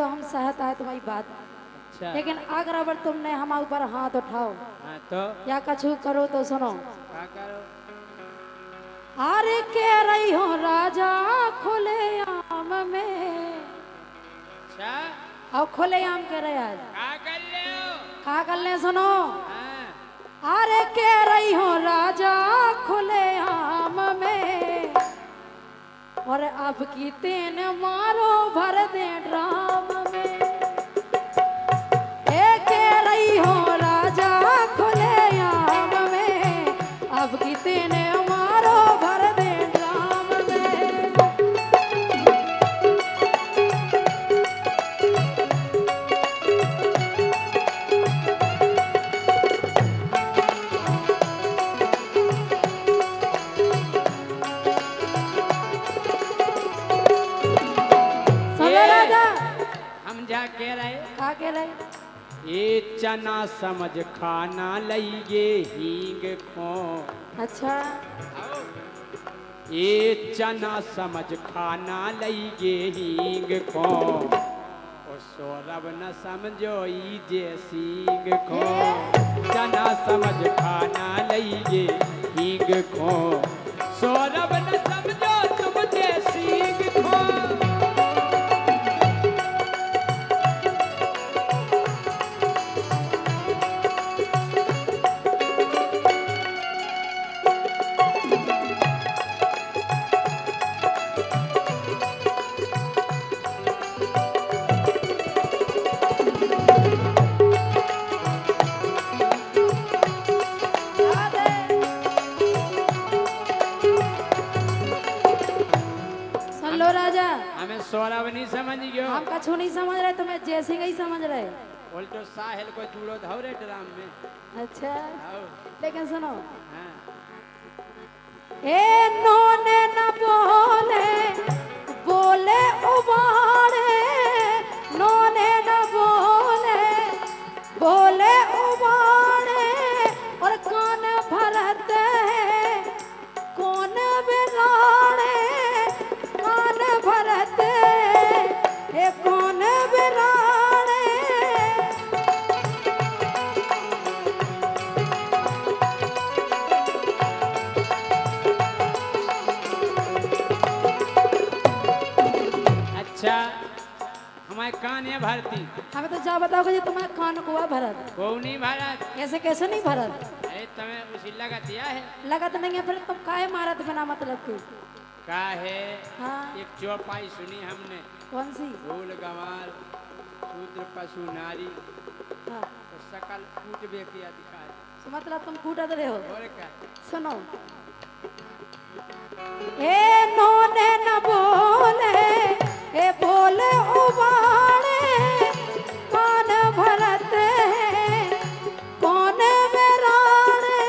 तो हम सहता है तुम्हारी बात, अच्छा लेकिन अगर अगर तुमने हम ऊपर हाथ उठाओ हाँ तो या कछु करो तो सुनो। क्या करो? अरे कह रही हो राजा खुले आम में, अच्छा और खुले आम कह रहे आज क्या कर ले हो? कहा कर ले सुनो। हाँ अरे कह रही हो राजा खुले आम में, और अब की तेन मारो भर दे ड्राम में। ए कह रही हो राजा खुले आम में, अब की तेन मारो भर दे ड्राम में। सुनो राजा हम जा कह रहे का कह रहे, ये चना समझ खाना लइगे हींग खो। अच्छा ये चना समझ खाना लइगे हींग खो, ओ सौरभ न समझो ई जे सींग खो। चना समझ खाना लइगे हींग खो, सौरभ न समझो तुम जे सींग खो। सुन लो राजा, हमें सौरभ नहीं समझ गयो। हम कछु नहीं समझ रहे, तुम्हें जैसे ही समझ रहे। उल्टो साहिल को जुड़ो धौरे ड्राम में। अच्छा आओ लेकिन सुनो, हाँ ए नोने न बोले बोले उबाड़े, नोने न बोले बोले उबाड़े, और कौन भरते कौन बिराड़े, कौन भरते ए कौन बिराड़े। अच्छा हमारे कान है भारती हमें तो जा बताओगे जी तुम्हारा कान कुआ भरत, को नहीं भारत। ऐसे कैसे नहीं भरत? अरे तुम्हें उसी लगा दिया है लगत नहीं है, फिर तुम काहे मारत बिना मतलब के? का है। हाँ एक चौपाई सुनी हमने, कौन सी? भूल गंवार शूद्र पशु नारी हाँ तो सकल कूट बे किया दिखाए। तो मतलब तुम कूटत रहे हो। और क्या सुनो, ए नोने न बोले ए बोले उबाड़े, कौन भरते कौन बेराड़े,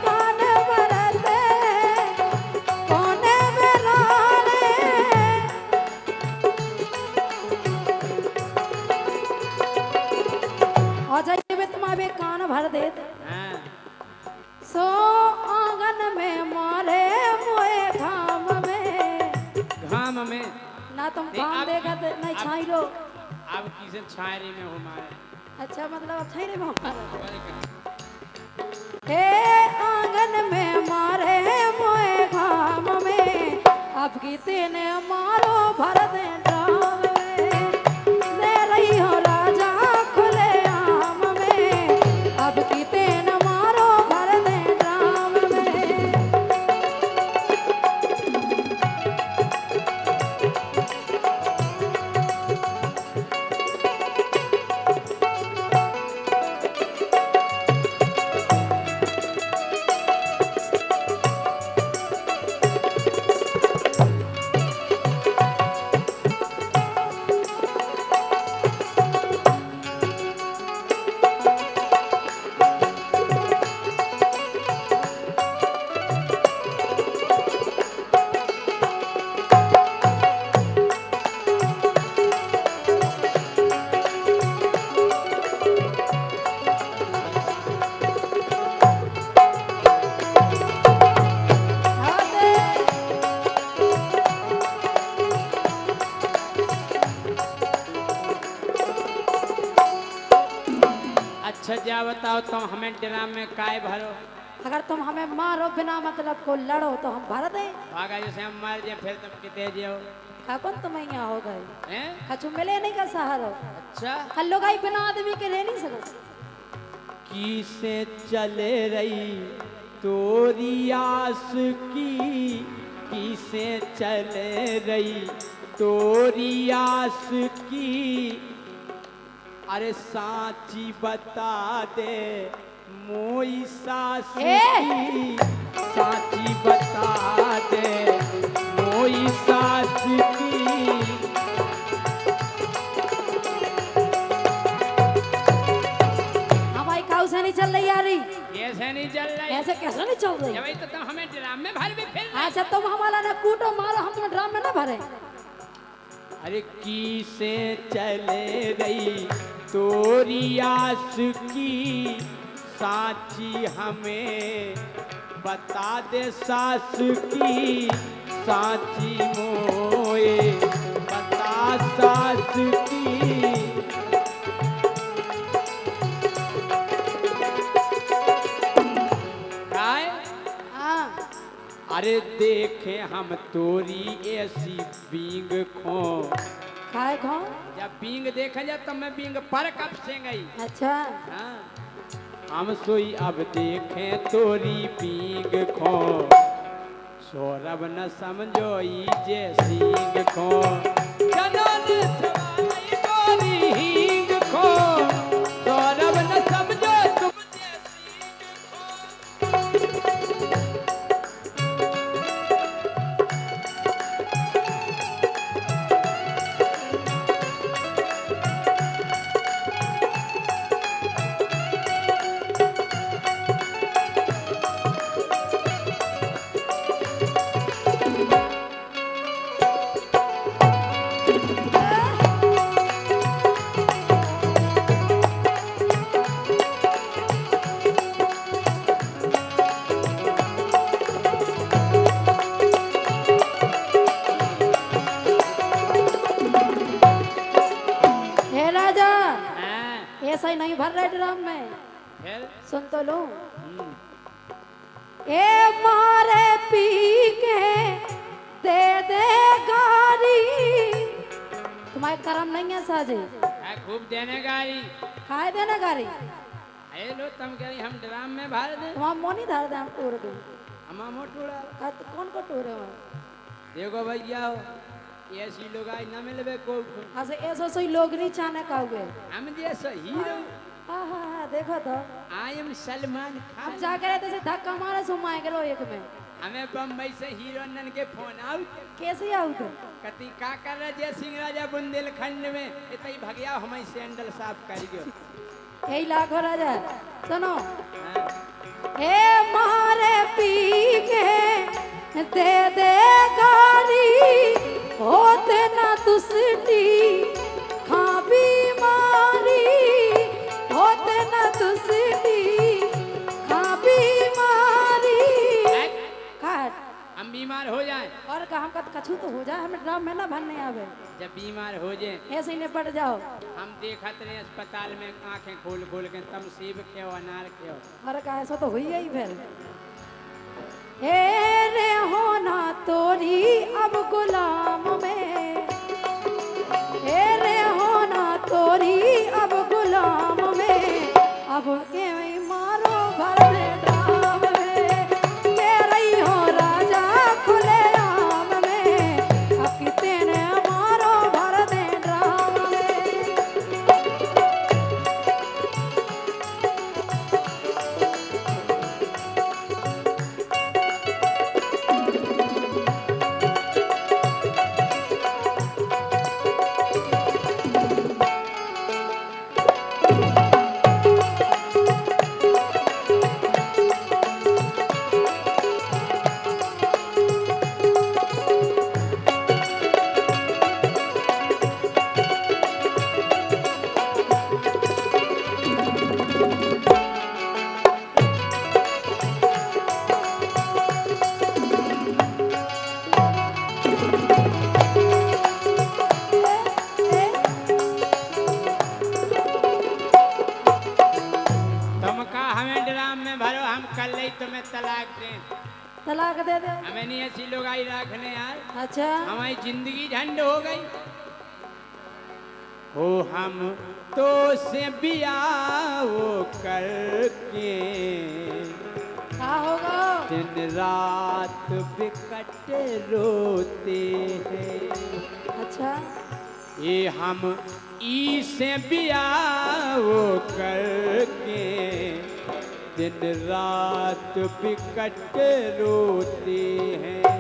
कौन भरते कौन बेराड़े। और जाइए तुम्हारे कान भर देते हाँ सो आंगन में मारे मोए घाम में। घाम में ना तुम नहीं, काम अब- देखा नहीं अब- छाई लो। अब किसे छायरी में हमारे। अच्छा मतलब अब छाई रे मारा। और क्या? हे आंगन में मारे मोए घाम में, अब की तेने मारो भर दे ड्राम में। ले रही हो राजा खुले आम में, अब की तेन मारो भर दे ड्राम में। अच्छा जा बताओ तुम हमें ड्राम में काय भरो? अगर तुम हमें मारो बिना मतलब को लड़ो तो हम भर दें। भागा जैसे हम मर जाए फिर तुम कितने जियो? कौन तुम यहाँ हो गए हैं? कछु मिले नहीं का सहारो। अच्छा हल्लो गाई बिना आदमी के रह नहीं सकते। की से चले रही तोरी आस की से चले रही तोरी आस की। अरे साची बता दे मोई सास की, साची बता दे मोई सास की। हमारी काऊ से नहीं चल रही यारी। ऐसे नहीं चल रही। ऐसे कैसे नहीं चल रही? जब तो तुम हमें ड्राम में भर भी फिर। अच्छा तुम हमारा ना कूटो मारो हम तुम्हें ड्राम में ना भरे। अरे की से चले रही तोरी आस की, साची हमें बता दे सास की, साची मोए बता सास की। काय? हाँ अरे देखे हम तोरी ऐसी बींग खो। खाए खाओ। जब बींग देखा जाए तो मैं बींग पर कब से गई। अच्छा हाँ। हम सोई अब देखे तोरी बींग खो, सौरभ न समझो जे सींग खो। जनन छवाई तोरी हींग खो, सौरभ न समझो तुम जे सींग खो। हे राजा हाँ, ऐसा ही नहीं भर रहे ड्राम में। फिर सुन तो लो। ए मारे पी के दे दे गारी। तुम्हारे कर्म नहीं है साजे। खूब देने गाड़ी। खाए देना गारी। अरे लो तुम कह रही हम ड्राम में भर दे। तुम मोनी धर दे हम टूर के। हम मोटूड़ा। कौन को टूरे हो? देखो भैया ऐसी लोग आई न मिलबे को। हाँ से ऐसा सही लोग नहीं चाहने काओगे। हम जैसा हीरो। हाँ हाँ हाँ देखो तो। आई एम सलमान अब खान। जाकर रहते से धक्का मारे सुमाए गलो एक में। हमें बम्बई से हीरोइनन के फोन आउट। कैसे आऊ थे? कति का कर रहे जय सिंह राजा बुंदेलखंड में इतनी भगिया हमें सैंडल साफ कर गयो। यही लाखों राजा सुनो। हाँ। हे मारे पी के दे दे गारी होते ना तुसटी खा बीमारी होते ना तुसटी खा बीमारी। काट हम बीमार हो जाए। और का हमका तो कछु तो हो जाए हमें ड्राम में ना भरने आवे। जब बीमार हो जाए ऐसे ही निपट जाओ। हम देखत रहे अस्पताल में आंखें खोल खोल के तम सेब खेओ अनार खेओ। और का ऐसा तो हुई ही फिर। हे रे होना तोरी अब गुलाम में। हे रे होना तोरी अब गुलाम में। अब के मारो भर दे ड्राम में। तेरा ही हो राजा खुले आम में। अब कितने ने मारो भर दे ड्राम में। गई तो मैं तलाक दें। तलाक दे दो। हमें नहीं ऐसी लुगाई रखने यार, अच्छा हमारी जिंदगी झंड हो गई। हो हम तो से बियाह करके क्या होगा? दिन रात बिकट रोते हैं। अच्छा ये हम ई से बियाह करके दिन रात बिकट रोते हैं।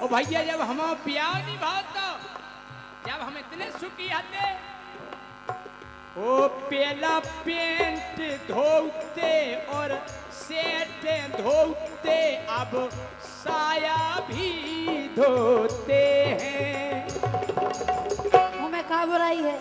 ओ भैया जब हम बियाह नहीं भावता, जब हम इतने सुखी हते, ओ पहला पेंट धोते और सेट धोते, अब साया भी धोते हैं। हमें का बुराई है?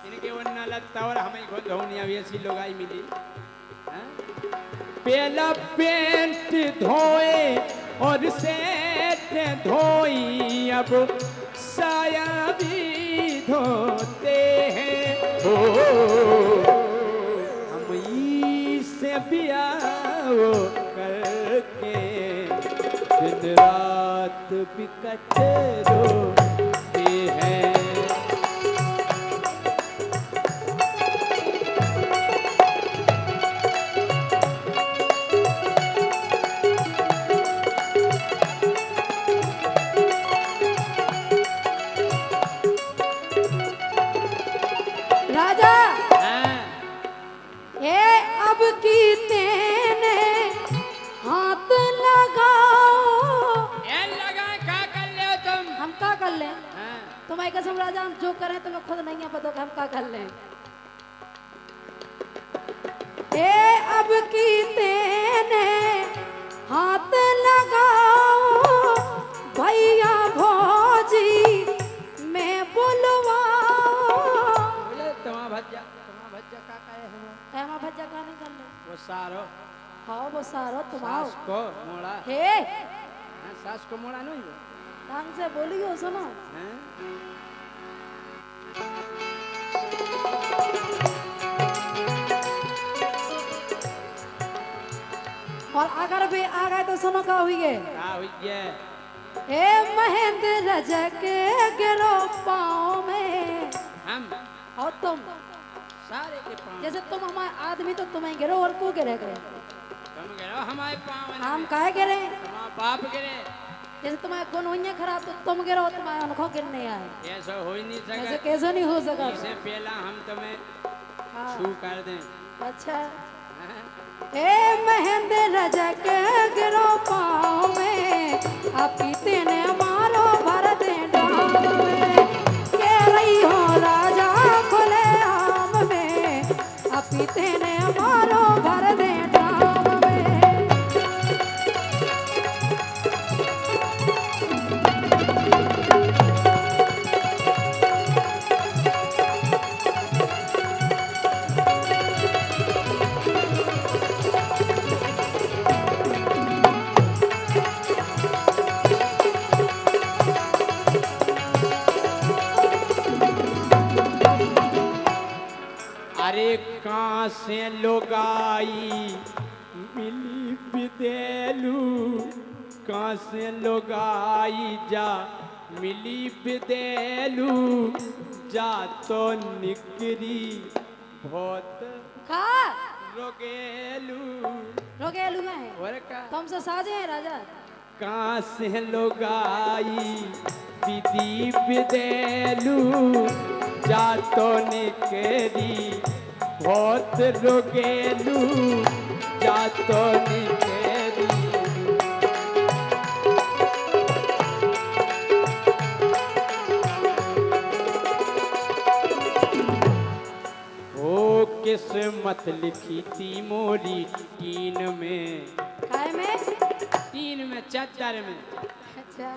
इनके वो न लगता और हमें खुद धोनी अभी ऐसी लोग आई मिली। पहला पेंट धोए और सेट धोई, अब साया भी धोते हैं। हो हम से बियाह करके दिन रात बिकट रोते हैं। राजा हाँ। ए अब की तेने हाथ लगाओ। ए लगा क्या कर ले हो तुम? हम का कर लें? हाँ। तुम्हारी कसम राजा, हम जो करें तुम्हें खुद नहीं है पता, हम का कर लें? ए अब की तेने हाथ लगाओ, भैया भौजी मैं बुलवाओ। बोले तुम्हारा भज्जा का काहे है? एमा भज्जा का नहीं कर ले? वो सारो हाँ वो सारो तुम आओ। सास को मोड़ा। हे हाँ, सास को मोड़ा नहीं है? ढंग से बोलियो, सुनो। हाँ? और अगर भी आ गए तो सुनो का हुई है। क्या हुई है? ए महेंद्र रजक गिरो पाँव में। हम और तुम सारे के पाँव। जैसे तुम हमारे आदमी तो तुम्हें गिरो और को गिरे गए। तुम गिरो हमारे पाँव में। हम काहे गिरे? तुम्हारा बाप गिरे। जैसे तुम्हारे गुण हुई है खराब तो तुम गिरो, तुम्हारे उनको गिरने आए। ऐसा हो ही नहीं ऐसे सका। कैसे नहीं हो सका? इससे पहला हम तुम्हें हाँ। छू कर दें। अच्छा हाँ? ए महेंद्र रजक गिरो पाँव में, आपकी तेने मारो भर दे डाम में। कह रही हो राजा खुले आम में, आपकी तेने मारो भर दे डाम में। अरे कहाँ से लोगाई मिली बिदेलू, कहाँ से लोगाई जा मिली बिदेलू, जा तो निकरी बहुत खा रोगेलू। रोगेलू है और का तुमसे साजे हैं राजा। कहाँ से लोगाई विधि बिदेलू, जा तो निकरी बहुत रोगेलू, जा तो निकरी। ओ किस्मत लिखी थी मोरी टीन में, खाए में? टीन में चादर में। अच्छा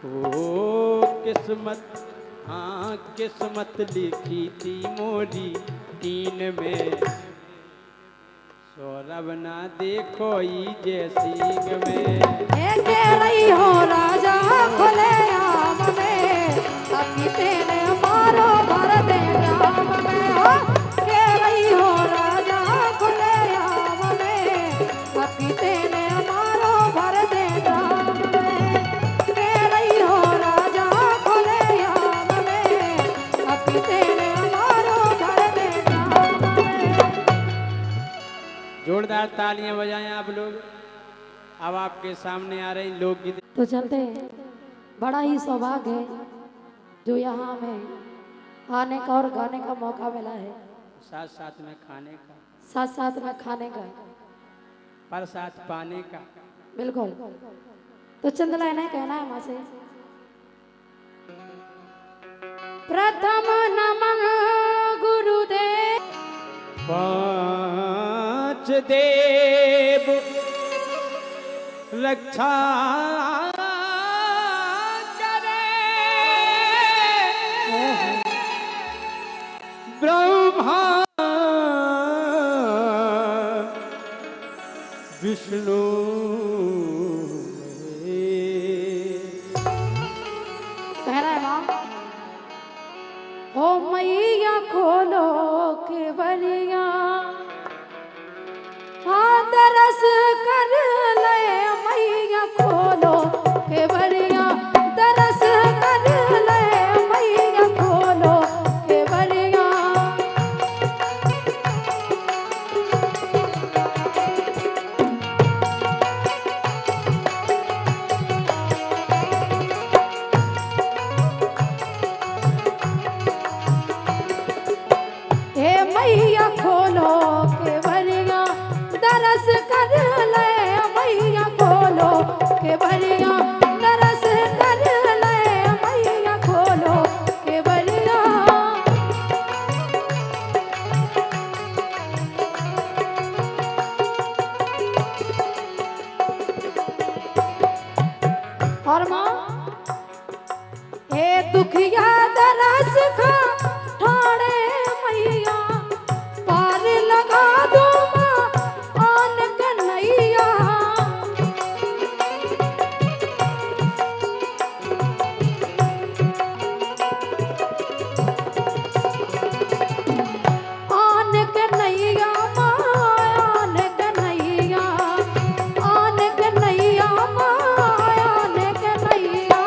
ओ किस्मत, हाँ किस्मत लिखी थी मोरी टीन में, सौरभ ना देखो ई जैसी में। ए कह रही हो राजा खुले आम में, अभी तेने मारो भर दे डाम में। हो कह रही हो राजा खुले तालियां बजाएं आप लोग। अब आपके सामने आ रही लोकगीत। तो चलते हैं। बड़ा ही सौभाग्य है जो यहाँ हमें आने का और गाने का मौका मिला है, साथ साथ में खाने का, साथ साथ में खाने का, प्रसाद पाने का। बिल्कुल। तो चंद लाइनें कहना है माँ से। प्रथम नमः गुरुदेव, पांच देव रक्षा करे, ब्रह्मा विष्णु कहना है माँ। ओ मैया खोलो के बलिया, दरस कर ले मैया खोलो के बलिया, दरस कर ले मैया खोलो के बलिया। हे मैया खोलो के बलिया, दरस कर ले मैया खोलो के बलिया, दरस कर ले मैया खोलो के बलिया। और माँ, हे दुखिया दरस खा ठाणे मैया, पार लगा दो माँ आन कन्हैया। आन कन्हैया माँ, आन कन्हैया, आन कन्हैया माँ, आन कन्हैया।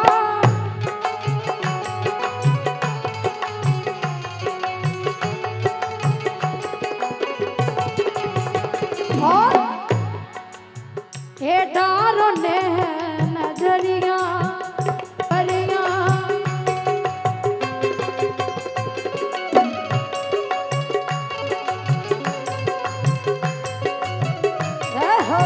और हे डारो ने नजरिया परिया, जय हो।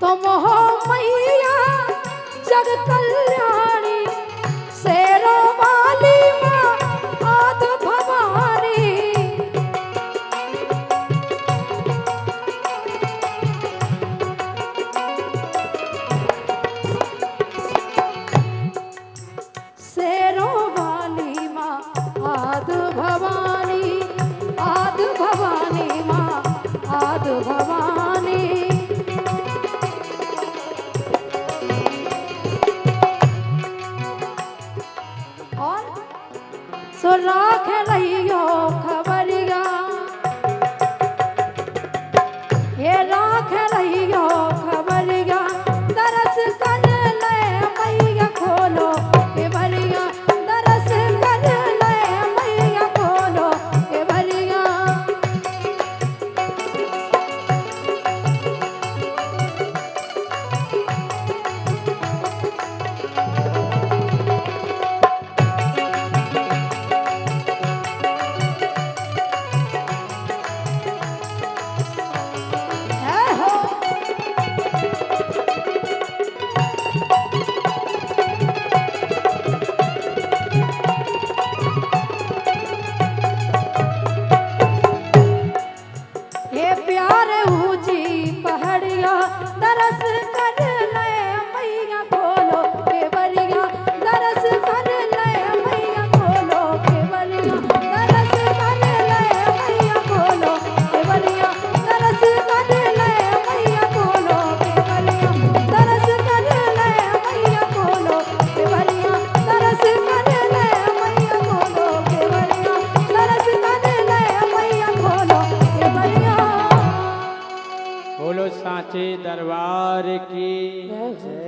तुम हो मैया जग कल्याणी, शेरों वाली माँ आद भवानी। शेरों वाली माँ आद भवानी, आद भवानी माँ आद भवानी। और सो राख रहियो खबरिया, ये राख रहियो खबरिया, दरस कर ले मैया खोलो के बलिया, दरस कर ले मैया खोलो के बलिया। जय हो। साचे दरबार की जय जय।